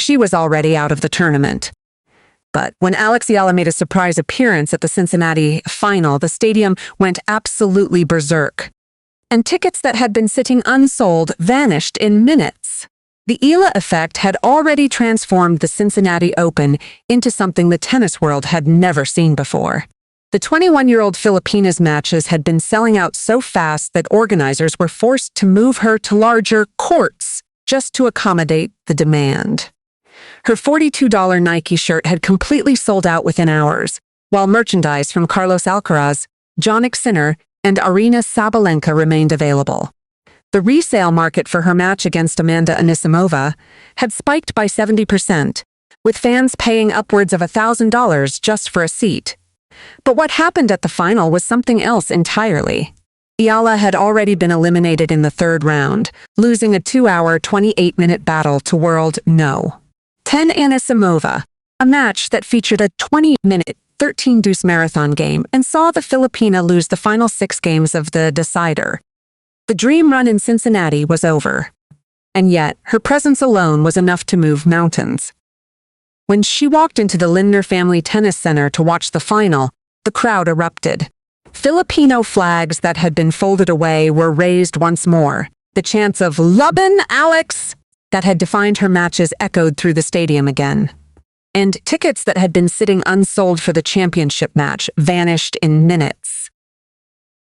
she was already out of the tournament. But when Alex Eala made a surprise appearance at the Cincinnati final, the stadium went absolutely berserk. And tickets that had been sitting unsold vanished in minutes. The Eala Effect had already transformed the Cincinnati Open into something the tennis world had never seen before. The 21-year-old Filipina's matches had been selling out so fast that organizers were forced to move her to larger courts just to accommodate the demand. Her $42 Nike shirt had completely sold out within hours, while merchandise from Carlos Alcaraz, Jannik Sinner, and Aryna Sabalenka remained available. The resale market for her match against Amanda Anisimova had spiked by 70%, with fans paying upwards of $1,000 just for a seat. But what happened at the final was something else entirely. Eala had already been eliminated in the third round, losing a 2-hour, 28-minute battle to world no. 10 Anisimova, a match that featured a 20-minute, 13-deuce marathon game and saw the Filipina lose the final 6 games of the decider. The dream run in Cincinnati was over. And yet, her presence alone was enough to move mountains. When she walked into the Lindner Family Tennis Center to watch the final, the crowd erupted. Filipino flags that had been folded away were raised once more. The chants of "Laban, Alex!" that had defined her matches echoed through the stadium again. And tickets that had been sitting unsold for the championship match vanished in minutes.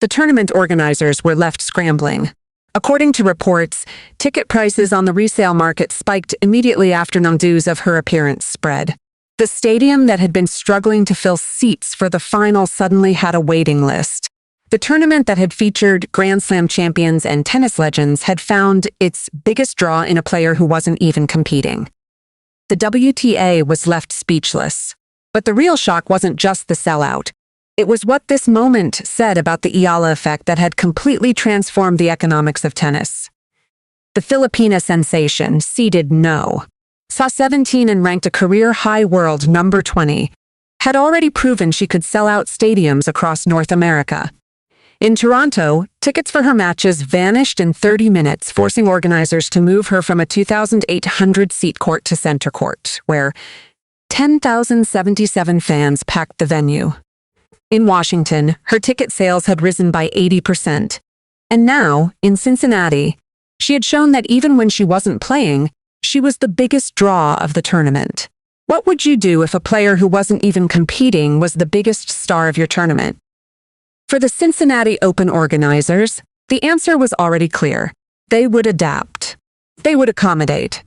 The tournament organizers were left scrambling. According to reports, ticket prices on the resale market spiked immediately after news of her appearance spread. The stadium that had been struggling to fill seats for the final suddenly had a waiting list. The tournament that had featured Grand Slam champions and tennis legends had found its biggest draw in a player who wasn't even competing. The WTA was left speechless. But the real shock wasn't just the sellout. It was what this moment said about the Eala Effect that had completely transformed the economics of tennis. The Filipina sensation, seeded no, saw 17 and ranked a career-high world number 20, had already proven she could sell out stadiums across North America. In Toronto, tickets for her matches vanished in 30 minutes, forcing organizers to move her from a 2,800-seat court to center court, where 10,077 fans packed the venue. In Washington, her ticket sales had risen by 80%. And now, in Cincinnati, she had shown that even when she wasn't playing, she was the biggest draw of the tournament. What would you do if a player who wasn't even competing was the biggest star of your tournament? For the Cincinnati Open organizers, the answer was already clear. They would adapt. They would accommodate.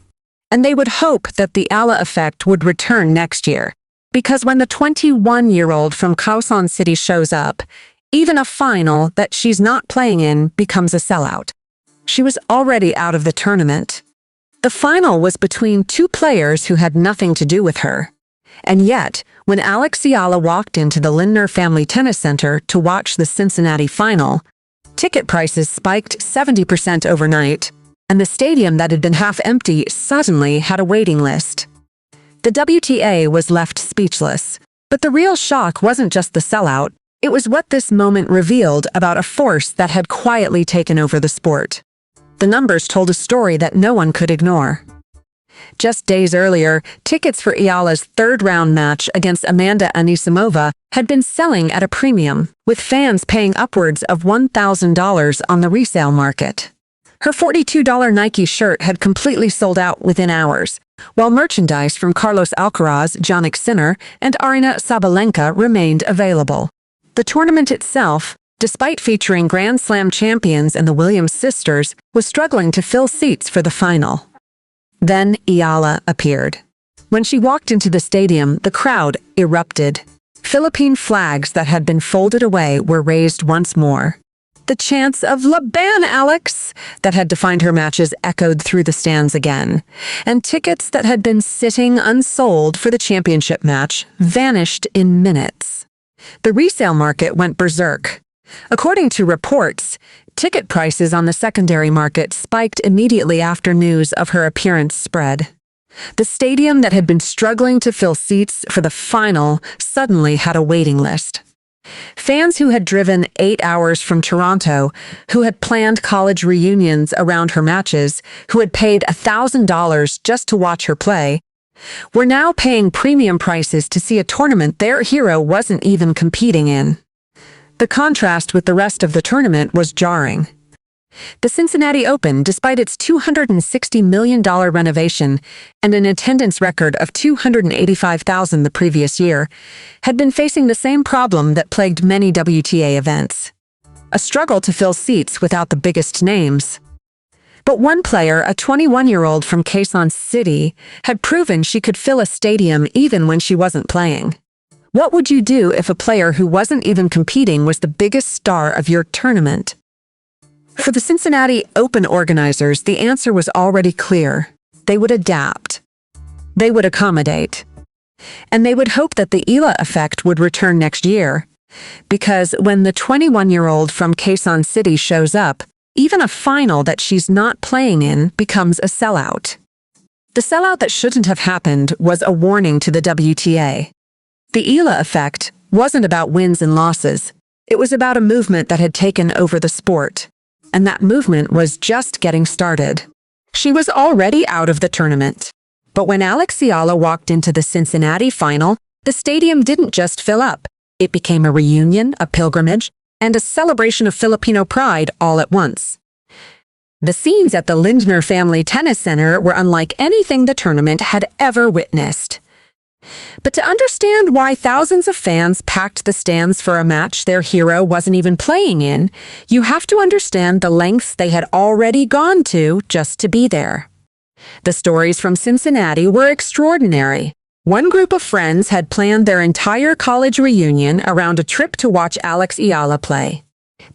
And they would hope that the Eala Effect would return next year. Because when the 21-year-old from Quezon City shows up, even a final that she's not playing in becomes a sellout. She was already out of the tournament. The final was between 2 players who had nothing to do with her. And yet, when Alex Eala walked into the Lindner Family Tennis Center to watch the Cincinnati final, ticket prices spiked 70% overnight, and the stadium that had been half empty suddenly had a waiting list. The WTA was left speechless, but the real shock wasn't just the sellout, it was what this moment revealed about a force that had quietly taken over the sport. The numbers told a story that no one could ignore. Just days earlier, tickets for Eala's third-round match against Amanda Anisimova had been selling at a premium, with fans paying upwards of $1,000 on the resale market. Her $42 Nike shirt had completely sold out within hours, while merchandise from Carlos Alcaraz, Jannik Sinner, and Aryna Sabalenka remained available. The tournament itself, despite featuring Grand Slam champions and the Williams sisters, was struggling to fill seats for the final. Then Eala appeared. When she walked into the stadium, the crowd erupted. Philippine flags that had been folded away were raised once more. The chants of "Laban, Alex!" that had defined her matches echoed through the stands again, and tickets that had been sitting unsold for the championship match vanished in minutes. The resale market went berserk. According to reports, ticket prices on the secondary market spiked immediately after news of her appearance spread. The stadium that had been struggling to fill seats for the final suddenly had a waiting list. Fans who had driven 8 hours from Toronto, who had planned college reunions around her matches, who had paid $1,000 just to watch her play, were now paying premium prices to see a tournament their hero wasn't even competing in. The contrast with the rest of the tournament was jarring. The Cincinnati Open, despite its $260 million renovation and an attendance record of 285,000 the previous year, had been facing the same problem that plagued many WTA events: a struggle to fill seats without the biggest names. But one player, a 21-year-old from Cincinnati, had proven she could fill a stadium even when she wasn't playing. What would you do if a player who wasn't even competing was the biggest star of your tournament? For the Cincinnati Open organizers, the answer was already clear. They would adapt. They would accommodate. And they would hope that the Eala Effect would return next year. Because when the 21-year-old from Cincinnati shows up, even a final that she's not playing in becomes a sellout. The sellout that shouldn't have happened was a warning to the WTA. The Eala Effect wasn't about wins and losses. It was about a movement that had taken over the sport. And that movement was just getting started. She was already out of the tournament. But when Alex Eala walked into the Cincinnati final, the stadium didn't just fill up. It became a reunion, a pilgrimage, and a celebration of Filipino pride all at once. The scenes at the Lindner Family Tennis Center were unlike anything the tournament had ever witnessed. But to understand why thousands of fans packed the stands for a match their hero wasn't even playing in, you have to understand the lengths they had already gone to just to be there. The stories from Cincinnati were extraordinary. One group of friends had planned their entire college reunion around a trip to watch Alex Eala play.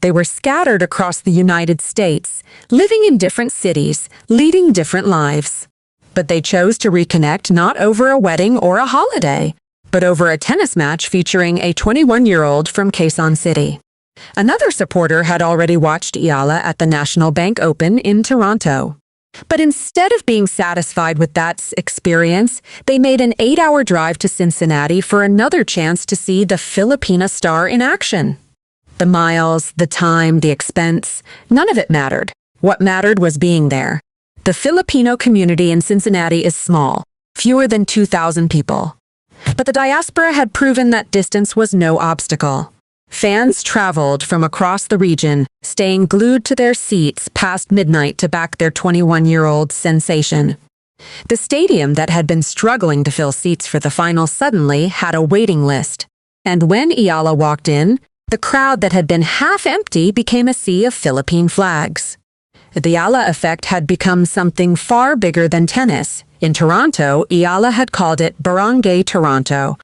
They were scattered across the United States, living in different cities, leading different lives. But they chose to reconnect not over a wedding or a holiday, but over a tennis match featuring a 21-year-old from Cincinnati. Another supporter had already watched Eala at the National Bank Open in Toronto. But instead of being satisfied with that experience, they made an 8-hour drive to Cincinnati for another chance to see the Filipina star in action. The miles, the time, the expense, none of it mattered. What mattered was being there. The Filipino community in Cincinnati is small, fewer than 2,000 people. But the diaspora had proven that distance was no obstacle. Fans traveled from across the region, staying glued to their seats past midnight to back their 21-year-old sensation. The stadium that had been struggling to fill seats for the final suddenly had a waiting list. And when Eala walked in, the crowd that had been half empty became a sea of Philippine flags. The Eala Effect had become something far bigger than tennis. In Toronto, Eala had called it Barangay Toronto,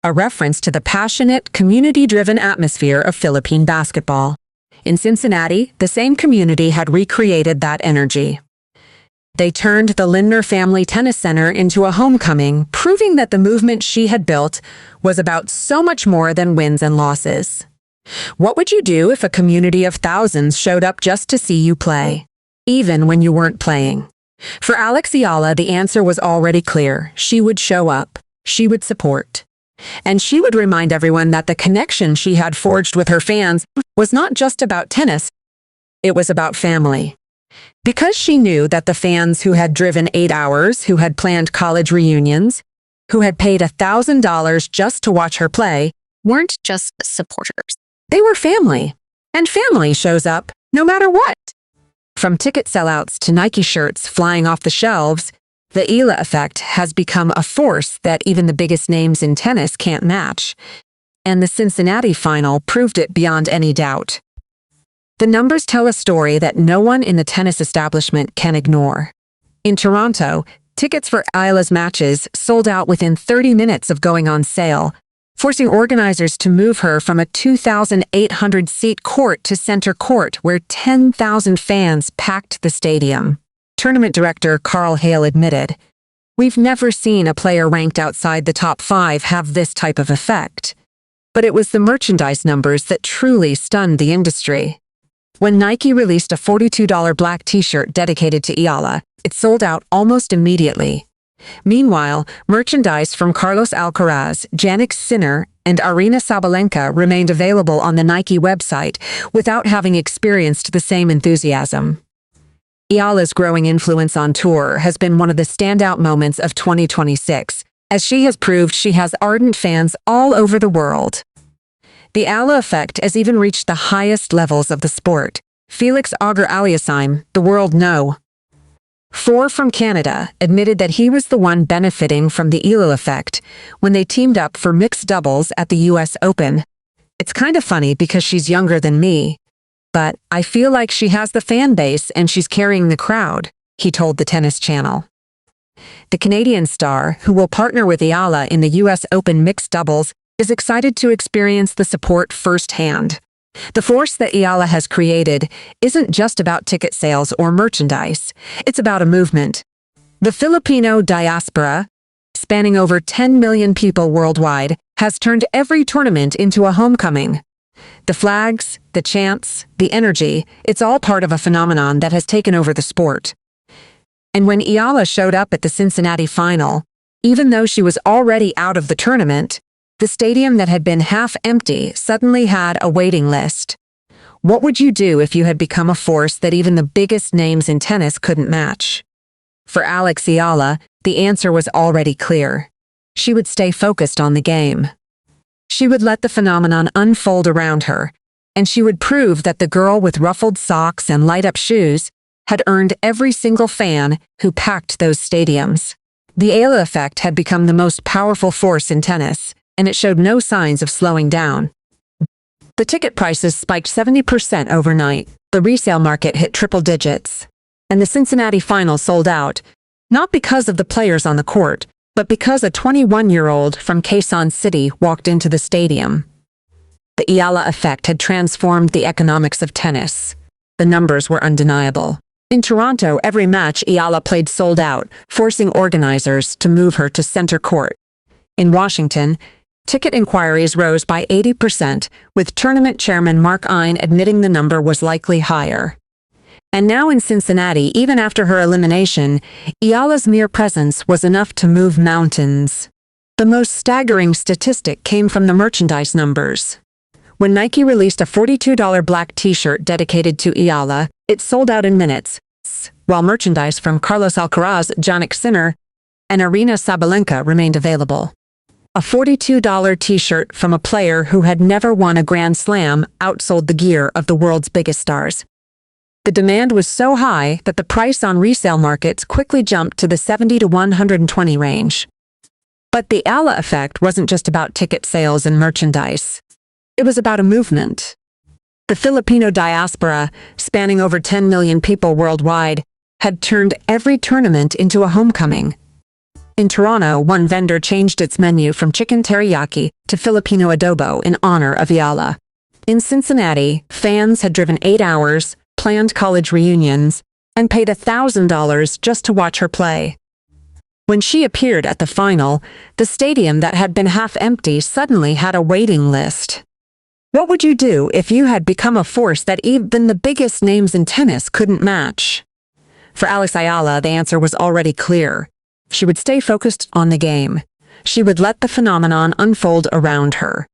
a reference to the passionate, community-driven atmosphere of Philippine basketball. In Cincinnati, the same community had recreated that energy. They turned the Lindner Family Tennis Center into a homecoming, proving that the movement she had built was about so much more than wins and losses. What would you do if a community of thousands showed up just to see you play, even when you weren't playing? For Alex Eala, the answer was already clear. She would show up. She would support. And she would remind everyone that the connection she had forged with her fans was not just about tennis. It was about family. Because she knew that the fans who had driven 8 hours, who had planned college reunions, who had paid $1,000 just to watch her play, weren't just supporters. They were family. And family shows up no matter what. From ticket sellouts to Nike shirts flying off the shelves, the Eala Effect has become a force that even the biggest names in tennis can't match. And the Cincinnati final proved it beyond any doubt. The numbers tell a story that no one in the tennis establishment can ignore. In Toronto, tickets for Eala's matches sold out within 30 minutes of going on sale, forcing organizers to move her from a 2,800-seat court to center court where 10,000 fans packed the stadium. Tournament director Carl Hale admitted, "We've never seen a player ranked outside the top 5 have this type of effect." But it was the merchandise numbers that truly stunned the industry. When Nike released a $42 black t-shirt dedicated to Eala, it sold out almost immediately. Meanwhile, merchandise from Carlos Alcaraz, Jannik Sinner, and Aryna Sabalenka remained available on the Nike website without having experienced the same enthusiasm. Eala's growing influence on tour has been one of the standout moments of 2026, as she has proved she has ardent fans all over the world. The Eala Effect has even reached the highest levels of the sport. Felix Auger-Aliassime, the world know. Four from Canada admitted that he was the one benefiting from the Eala Effect when they teamed up for mixed doubles at the US Open. It's kind of funny because she's younger than me, but I feel like she has the fan base and she's carrying the crowd, he told the Tennis Channel. The Canadian star, who will partner with Eala in the US Open mixed doubles, is excited to experience the support firsthand. The force that Eala has created isn't just about ticket sales or merchandise, it's about a movement. The Filipino diaspora, spanning over 10 million people worldwide, has turned every tournament into a homecoming. The flags, the chants, the energy, it's all part of a phenomenon that has taken over the sport. And when Eala showed up at the Cincinnati final, even though she was already out of the tournament, the stadium that had been half empty suddenly had a waiting list. What would you do if you had become a force that even the biggest names in tennis couldn't match? For Alex Eala, the answer was already clear. She would stay focused on the game. She would let the phenomenon unfold around her, and she would prove that the girl with ruffled socks and light-up shoes had earned every single fan who packed those stadiums. The Eala Effect had become the most powerful force in tennis, and it showed no signs of slowing down. The ticket prices spiked 70% overnight, the resale market hit triple digits, and the Cincinnati final sold out, not because of the players on the court, but because a 21-year-old from Quezon City walked into the stadium. The Eala Effect had transformed the economics of tennis. The numbers were undeniable. In Toronto, every match Eala played sold out, forcing organizers to move her to center court. In Washington, ticket inquiries rose by 80%, with tournament chairman Mark Ein admitting the number was likely higher. And now in Cincinnati, even after her elimination, Eala's mere presence was enough to move mountains. The most staggering statistic came from the merchandise numbers. When Nike released a $42 black t-shirt dedicated to Eala, it sold out in minutes, while merchandise from Carlos Alcaraz, Jannik Sinner, and Aryna Sabalenka remained available. A $42 t-shirt from a player who had never won a Grand Slam outsold the gear of the world's biggest stars. The demand was so high that the price on resale markets quickly jumped to the $70 to $120 range. But the Eala Effect wasn't just about ticket sales and merchandise. It was about a movement. The Filipino diaspora, spanning over 10 million people worldwide, had turned every tournament into a homecoming. In Toronto, one vendor changed its menu from chicken teriyaki to Filipino adobo in honor of Eala. In Cincinnati, fans had driven 8 hours, planned college reunions, and paid $1,000 just to watch her play. When she appeared at the final, the stadium that had been half empty suddenly had a waiting list. What would you do if you had become a force that even the biggest names in tennis couldn't match? For Alex Eala, the answer was already clear. She would stay focused on the game. She would let the phenomenon unfold around her.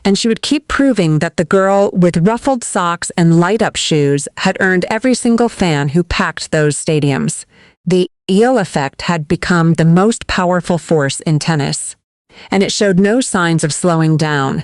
And she would keep proving that the girl with ruffled socks and light-up shoes had earned every single fan who packed those stadiums. The Eala Effect had become the most powerful force in tennis. And it showed no signs of slowing down.